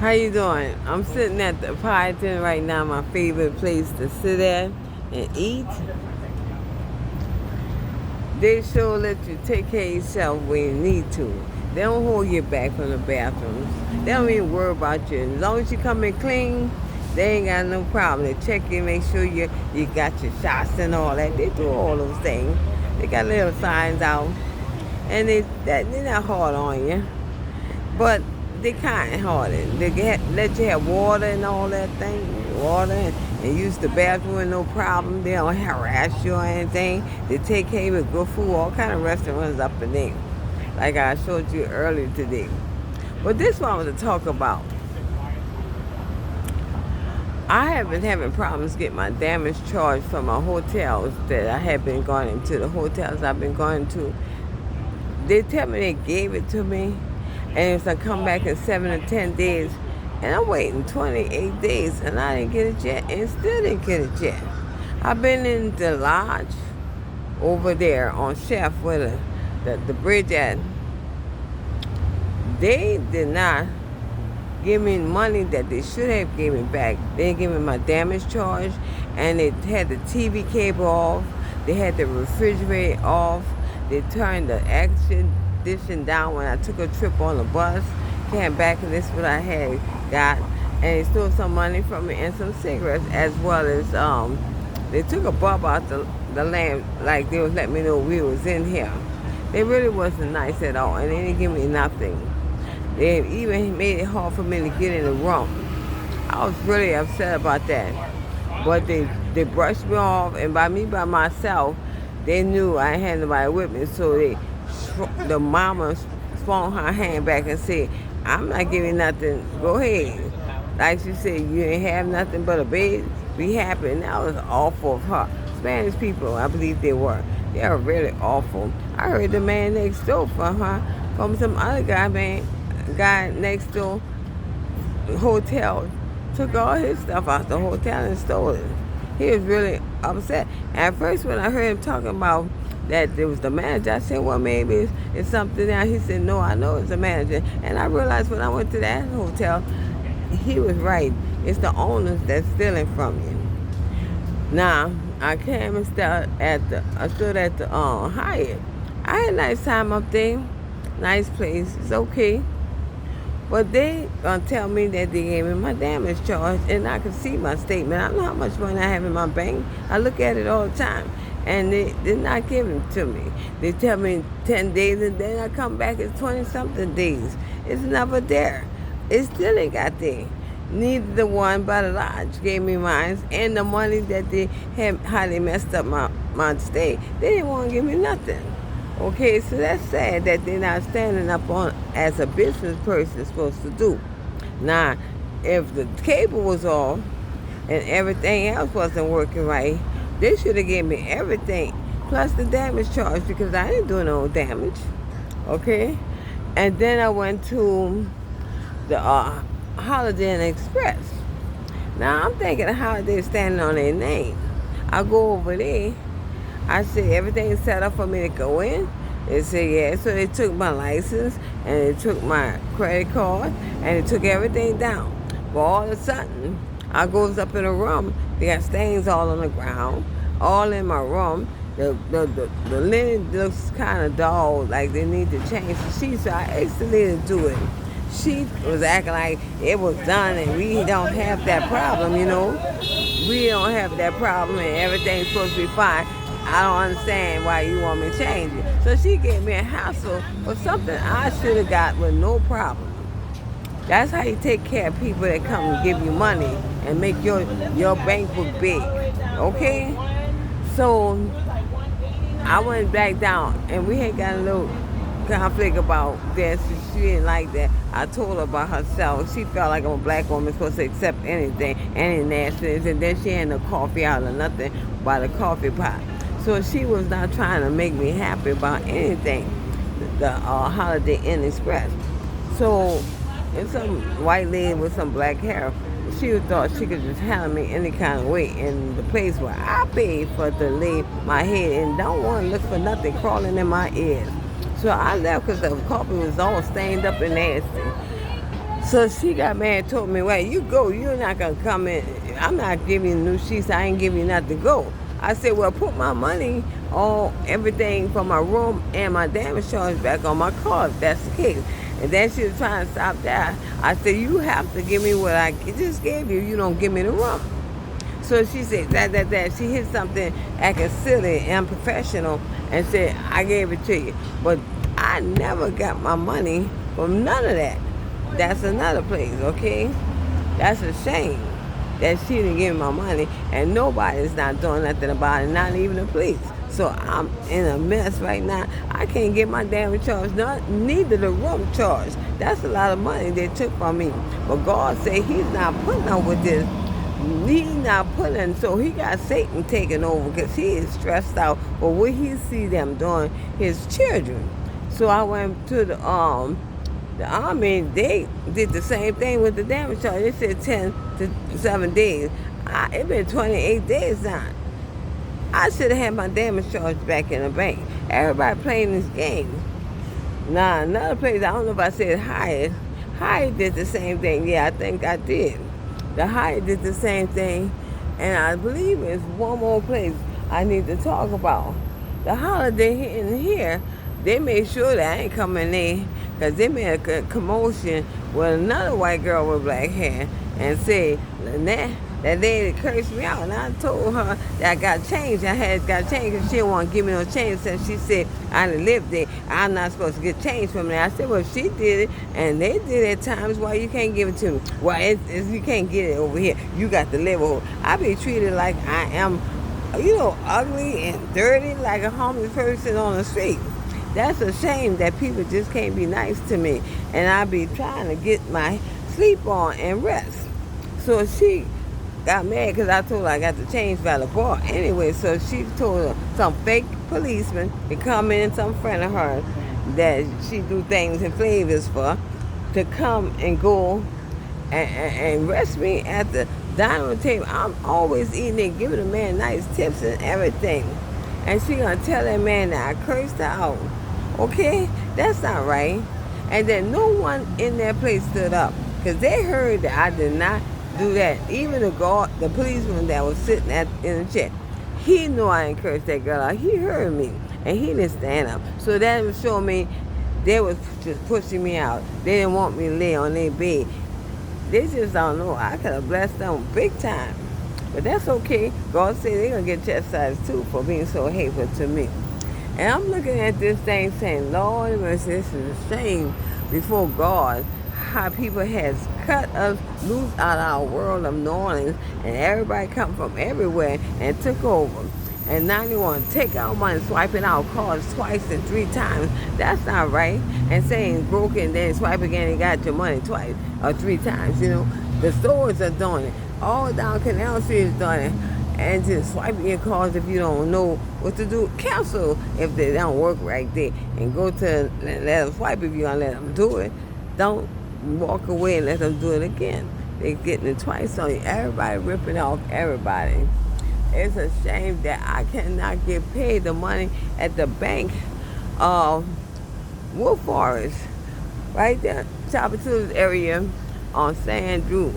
How you doing? I'm sitting at the Python right now, my favorite place to sit at and eat. They sure let you take care of yourself when you need to. They don't hold you back from the bathrooms. They don't even worry about you. As long as you come in clean, they ain't got no problem. They check you, make sure you got your shots and all that. They do all those things. They got little signs out, and they're not hard on you. But they kind hearted. They let you have water and all that thing, water, and use the bathroom with no problem. They don't harass you or anything. They take care of good food, all kind of restaurants up in there, like I showed you earlier today. But this one I want to talk about. I have been having problems getting my damage charged from my hotels that I have been going into. The hotels I've been going to, they tell me they gave it to me, and it's gonna come back in 7 to 10 days. And I'm waiting 28 days, and I didn't get it yet, and still didn't get it yet. I've been in the lodge over there on Chef where the bridge at. They did not give me money that they should have given me back. They didn't give me my damage charge, and they had the TV cable off. They had the refrigerator off. They turned the air conditioning down when I took a trip on the bus. Came back, and this is what I had got. And they stole some money from me and some cigarettes, as well as they took a bulb out the lamp, like they was letting me know we was in here. They really wasn't nice at all, and they didn't give me nothing. They even made it hard for me to get in the room. I was really upset about that. But they brushed me off, and by myself, they knew I had nobody with me, so the mama swung her hand back and said, "I'm not giving nothing. Go ahead." Like she said, "You ain't have nothing but a bed. Be happy." And that was awful of her. Spanish people, I believe they were. They are really awful. I heard the man next door from some other guy next door hotel took all his stuff out the hotel and stole it. He was really upset. At first, when I heard him talking about that it was the manager, I said, well, maybe it's something else. He said, no, I know it's the manager. And I realized when I went to that hotel, he was right. It's the owners that's stealing from you. Now, I came and I stood at the Hyatt. I had a nice time up there. Nice place. It's okay. But they gonna tell me that they gave me my damage charge, and I can see my statement. I know how much money I have in my bank. I look at it all the time, and they're not giving it to me. They tell me 10 days, and then I come back, it's 20-something days. It's never there. It still ain't got there. Neither the one by the lodge gave me mine, and the money that they had, how they messed up my stay, they didn't want to give me nothing. Okay, so that's sad that they're not standing up on as a business person is supposed to do. Now, if the cable was off and everything else wasn't working right, they should have given me everything plus the damage charge because I didn't do no damage. Okay, and then I went to the Holiday Inn Express. Now I'm thinking of Holiday standing on their name. I go over there. I said, everything's set up for me to go in? They said, yeah. So they took my license, and they took my credit card, and they took everything down. But all of a sudden, I goes up in a room. They got stains all on the ground, all in my room. The linen looks kind of dull, like they need to change the sheets. So I asked the lady to do it. She was acting like it was done, and we don't have that problem, you know. We don't have that problem, and everything's supposed to be fine. I don't understand why you want me to change it. So she gave me a hassle for something I should have got with no problem. That's how you take care of people that come and give you money and make your bank book big. Okay? So I went back down, and we had got a little conflict about this. She didn't like that. I told her about herself. She felt like I'm a black woman supposed to accept anything, any nastiness, and then she had no coffee out or nothing by the coffee pot. So she was not trying to make me happy about anything, the Holiday Inn Express. So, and some white lady with some black hair, she thought she could just handle me any kind of way. And the place where I paid for to lay my head and don't want to look for nothing crawling in my ears. So I left because the coffee was all stained up and nasty. So she got mad and told me, well, you go. You're not going to come in. I'm not giving you new sheets. I ain't giving you nothing to go. I said, well, put my money on everything for my room and my damage charge back on my car if that's the case. And then she was trying to stop that. I said, you have to give me what I just gave you. You don't give me the room. So she said that. She hit something acting silly and unprofessional and said, I gave it to you. But I never got my money from none of that. That's another place, okay? That's a shame that she didn't give me my money and nobody's not doing nothing about it, not even the police. So I'm in a mess right now. I can't get my damage charge, neither the room charge. That's a lot of money they took from me. But God said he's not putting up with this. He's not putting, so he got Satan taking over because he is stressed out for what he see them doing, his children. So I went to the army. They did the same thing with the damage charge. They said 10 to 7 days. It's been 28 days now. I should have had my damage charge back in the bank. Everybody playing this game. Now, another place, I don't know if I said Hyatt. Hyatt did the same thing. Yeah, I think I did. The Hyatt did the same thing. And I believe it's one more place I need to talk about. The Holiday Inn here, they made sure that I ain't coming there because they made a commotion with another white girl with black hair and said, Lynette, that lady cursed me out. And I told her that I got changed. I had got changed because she didn't want to give me no change since she said I didn't live there. I'm not supposed to get change from there. I said, well, she did it, and they did it at times. Why you can't give it to me? Well, you can't get it over here. You got to live over. I be treated like I am, ugly and dirty like a homeless person on the street. That's a shame that people just can't be nice to me. And I be trying to get my sleep on and rest. So she got mad because I told her I got to change by the bar. Anyway, so she told some fake policeman to come in, some friend of hers that she do things in flavors for, to come and go and rest me at the dining room table. I'm always eating and giving the man nice tips and everything. And she gonna tell that man that I cursed her out. Okay? That's not right. And then no one in that place stood up because they heard that I did not do that. Even the policeman that was sitting in the chair, he knew I encouraged that girl out. He heard me and he didn't stand up. So that was showing me they was just pushing me out. They didn't want me to lay on their bed. They just don't know. I could have blessed them big time. But that's okay. God said they're going to get chastised too for being so hateful to me. And I'm looking at this thing saying, Lord, this is a shame before God how people has cut us loose out of our world of New Orleans and everybody come from everywhere and took over. And now they want to take our money, swiping our cards twice and 3 times. That's not right. And saying broken, then swipe again and got your money twice or 3 times, The stores are doing it. All down Canal Street is doing it. And just swiping your cards if you don't know what to do. Cancel if they don't work right there. And go to let them swipe if you're going to let them do it. Don't walk away and let them do it again. They're getting it twice on you. Everybody ripping off everybody. It's a shame that I cannot get paid the money at the bank of Wolf Forest, right there, Chapatou's area on San Drew.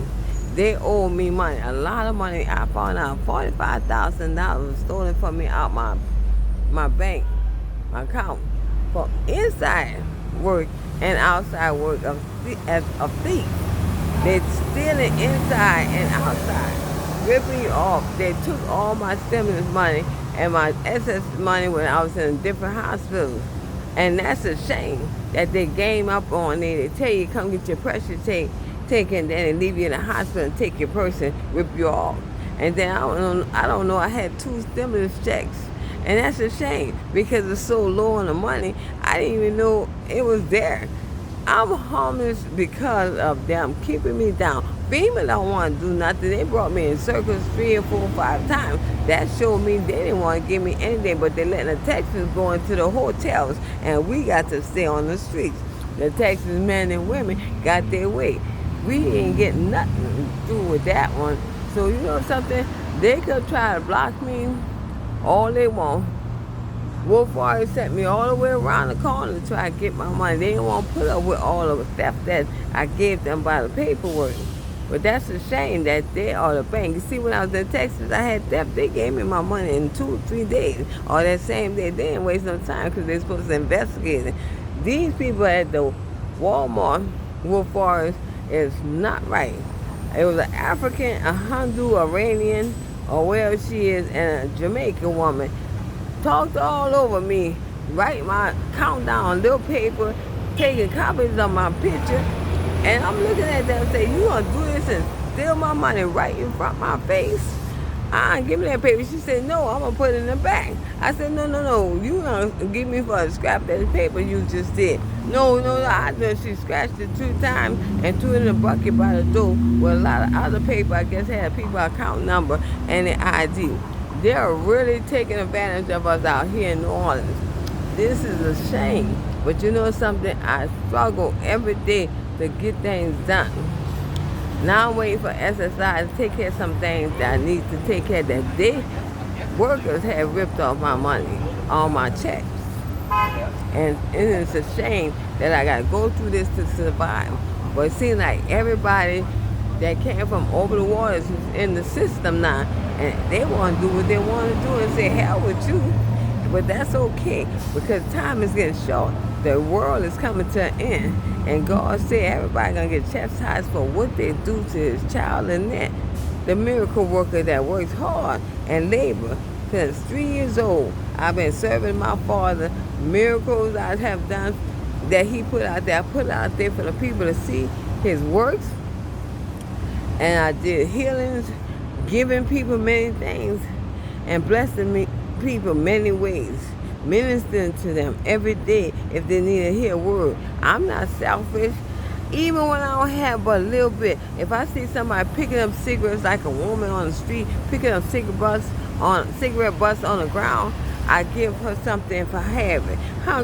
They owe me money, a lot of money. I found out $45,000 stolen from me out my bank, my account, for inside work and outside work as a thief. They're stealing inside and outside, ripping you off. They took all my stimulus money and my excess money when I was in different hospitals. And that's a shame that they game up on it. They tell you, come get your pressure taken, then they leave you in the hospital and take your purse and rip you off. And then I don't know, I had 2 stimulus checks. And that's a shame because it's so low on the money, I didn't even know it was there. I'm homeless because of them keeping me down. FEMA don't want to do nothing. They brought me in circles 3 or 4 or 5 times. That showed me they didn't want to give me anything, but they letting the Texans go into the hotels, and we got to stay on the streets. The Texas men and women got their way. We ain't getting nothing to do with that one. So you know something? They could try to block me all they want. Wolf Warriors sent me all the way around the corner to try to get my money. They didn't want to put up with all of the stuff that I gave them by the paperwork. But that's a shame that they are the bank. You see, when I was in Texas, I had theft. They gave me my money in 2 or 3 days. Or that same day, they didn't waste no time because they're supposed to investigate it. These people at the Walmart, Wolf Forest, is not right. It was an African, a Hindu, Iranian, or wherever she is, and a Jamaican woman. Talked all over me, write my countdown on little paper, taking copies of my picture. And I'm looking at them and say, you gonna do this and steal my money right in front of my face? Give me that paper. She said, no, I'm gonna put it in the back. I said, no, you gonna give me for a scrap that paper you just did. No, I know. She scratched it 2 times and threw it in the bucket by the door with a lot of other paper. I guess had people account number and the ID. They're really taking advantage of us out here in New Orleans. This is a shame. But you know something? I struggle every day to get things done. Now I'm waiting for SSI to take care of some things that I need to take care of that they workers have ripped off my money, all my checks. And it is a shame that I got to go through this to survive. But it seems like everybody that came from over the waters is in the system now, and they want to do what they want to do and say, hell with you. But that's okay, because time is getting short. The world is coming to an end. And God said everybody going to get chastised for what they do to his child. And that, the miracle worker that works hard and labor since 3 years old. I've been serving my Father. Miracles I have done that he put out there. I put it out there for the people to see his works. And I did healings, giving people many things, and blessing people many ways, ministering to them every day if they need to hear a word. I'm not selfish. Even when I don't have but a little bit, if I see somebody picking up cigarettes like a woman on the street, picking up cigarette butts on the ground, I give her something if I have it.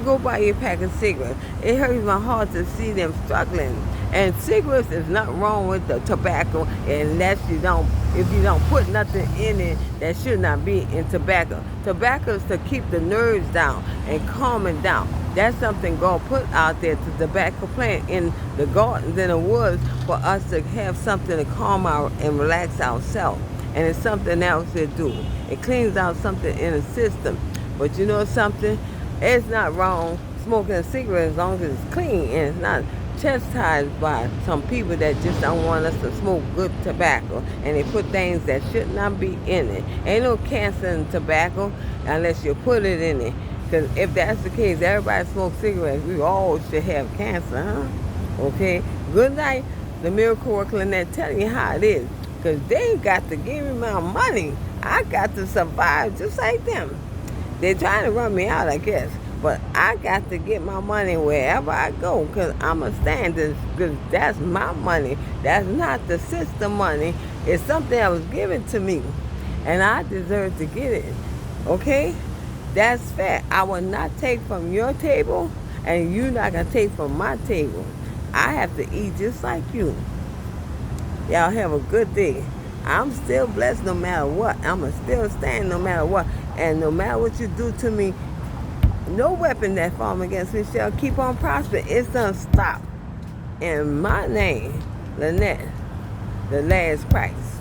Go buy you a pack of cigarettes. It hurts my heart to see them struggling. And cigarettes is not wrong with the tobacco unless if you don't put nothing in it that should not be in tobacco. Tobacco is to keep the nerves down and calming down. That's something God put out there to tobacco plant in the gardens and the woods for us to have something to calm out and relax ourselves. And it's something else to do. It cleans out something in the system. But you know something? It's not wrong smoking a cigarette as long as it's clean and it's not chastised by some people that just don't want us to smoke good tobacco, and they put things that should not be in it. Ain't no cancer in tobacco unless you put it in it. Because if that's the case, everybody smokes cigarettes. We all should have cancer, huh? Okay? Good night. The miracle worker Lynette telling you how it is. Because they got to give me my money. I got to survive just like them. They're trying to run me out, I guess. But I got to get my money wherever I go, because I'm a stand this, because that's my money. That's not the system money. It's something that was given to me, and I deserve to get it. Okay? That's fair. I will not take from your table, and you're not going to take from my table. I have to eat just like you. Y'all have a good day. I'm still blessed no matter what. I'm going to still stand no matter what. And no matter what you do to me, no weapon that form against me shall keep on prospering. It's gonna stop. In my name, Lynette, the last Christ.